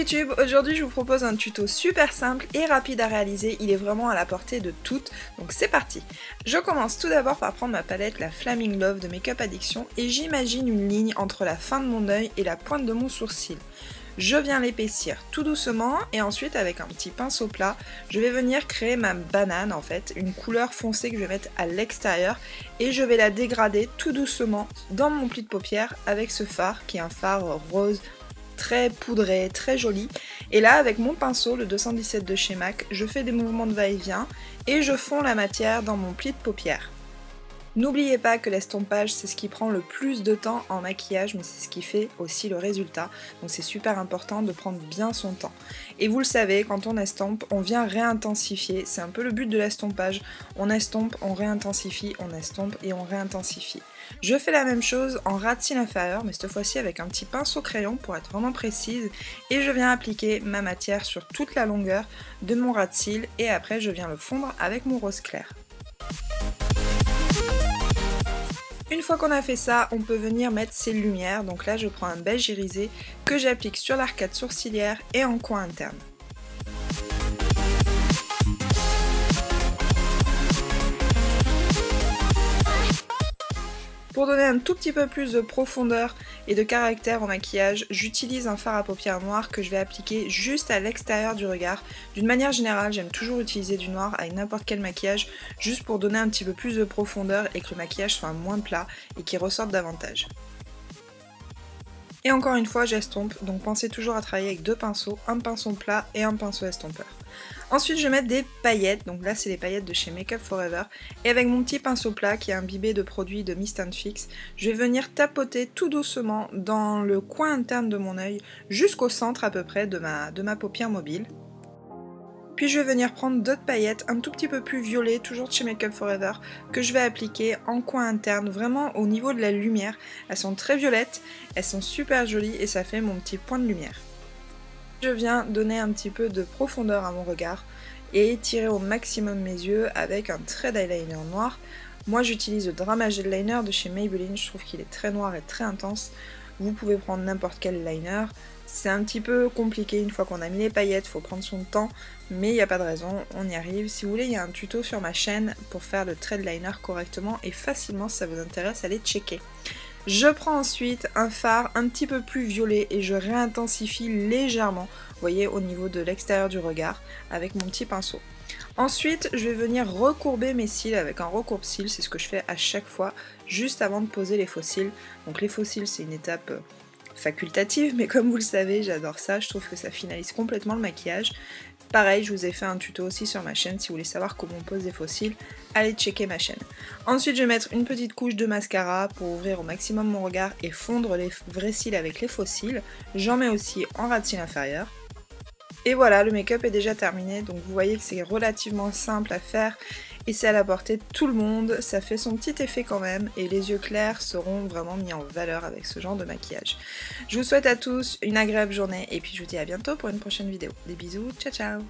YouTube, aujourd'hui je vous propose un tuto super simple et rapide à réaliser, il est vraiment à la portée de toutes, donc c'est parti. Je commence tout d'abord par prendre ma palette, la Flaming Love de Make Up Addiction, et j'imagine une ligne entre la fin de mon œil et la pointe de mon sourcil. Je viens l'épaissir tout doucement et ensuite avec un petit pinceau plat, je vais venir créer ma banane en fait, une couleur foncée que je vais mettre à l'extérieur et je vais la dégrader tout doucement dans mon pli de paupière avec ce fard qui est un fard rose très poudré, très joli. Et là avec mon pinceau, le 217 de chez MAC, je fais des mouvements de va-et-vient et je fonds la matière dans mon pli de paupière. N'oubliez pas que l'estompage c'est ce qui prend le plus de temps en maquillage mais c'est ce qui fait aussi le résultat, donc c'est super important de prendre bien son temps. Et vous le savez, quand on estompe, on vient réintensifier, c'est un peu le but de l'estompage, on estompe, on réintensifie, on estompe et on réintensifie. Je fais la même chose en ras de cils inférieur mais cette fois-ci avec un petit pinceau crayon pour être vraiment précise et je viens appliquer ma matière sur toute la longueur de mon ras de cils et après je viens le fondre avec mon rose clair. Une fois qu'on a fait ça, on peut venir mettre ses lumières, donc là je prends un beige irisé que j'applique sur l'arcade sourcilière et en coin interne. Pour donner un tout petit peu plus de profondeur et de caractère au maquillage, j'utilise un fard à paupières noir que je vais appliquer juste à l'extérieur du regard. D'une manière générale, j'aime toujours utiliser du noir avec n'importe quel maquillage, juste pour donner un petit peu plus de profondeur et que le maquillage soit moins plat et qu'il ressorte davantage. Et encore une fois, j'estompe, donc pensez toujours à travailler avec deux pinceaux, un pinceau plat et un pinceau estompeur. Ensuite, je vais mettre des paillettes, donc là c'est les paillettes de chez Make Up For Ever, et avec mon petit pinceau plat qui est imbibé de produits de Mist & Fix, je vais venir tapoter tout doucement dans le coin interne de mon œil, jusqu'au centre à peu près de ma paupière mobile. Puis je vais venir prendre d'autres paillettes un tout petit peu plus violet, toujours de chez Make Up For Ever, que je vais appliquer en coin interne, vraiment au niveau de la lumière. Elles sont très violettes, elles sont super jolies et ça fait mon petit point de lumière. Je viens donner un petit peu de profondeur à mon regard et étirer au maximum mes yeux avec un trait d'eyeliner noir. Moi j'utilise le Drama Gel Liner de chez Maybelline, je trouve qu'il est très noir et très intense. Vous pouvez prendre n'importe quel liner. C'est un petit peu compliqué une fois qu'on a mis les paillettes, il faut prendre son temps, mais il n'y a pas de raison, on y arrive. Si vous voulez, il y a un tuto sur ma chaîne pour faire le trait de liner correctement et facilement, si ça vous intéresse, allez checker. Je prends ensuite un fard un petit peu plus violet et je réintensifie légèrement, vous voyez, au niveau de l'extérieur du regard avec mon petit pinceau. Ensuite, je vais venir recourber mes cils avec un recourbe-cils, c'est ce que je fais à chaque fois, juste avant de poser les faux cils. Donc les faux cils, c'est une étape facultative, mais comme vous le savez, j'adore ça, je trouve que ça finalise complètement le maquillage. Pareil, je vous ai fait un tuto aussi sur ma chaîne, si vous voulez savoir comment on pose des faux cils, allez checker ma chaîne. Ensuite, je vais mettre une petite couche de mascara pour ouvrir au maximum mon regard et fondre les vrais cils avec les faux cils. J'en mets aussi en ras de cils inférieur. Et voilà, le make-up est déjà terminé, donc vous voyez que c'est relativement simple à faire et c'est à la portée de tout le monde, ça fait son petit effet quand même et les yeux clairs seront vraiment mis en valeur avec ce genre de maquillage. Je vous souhaite à tous une agréable journée et puis je vous dis à bientôt pour une prochaine vidéo. Des bisous, ciao ciao!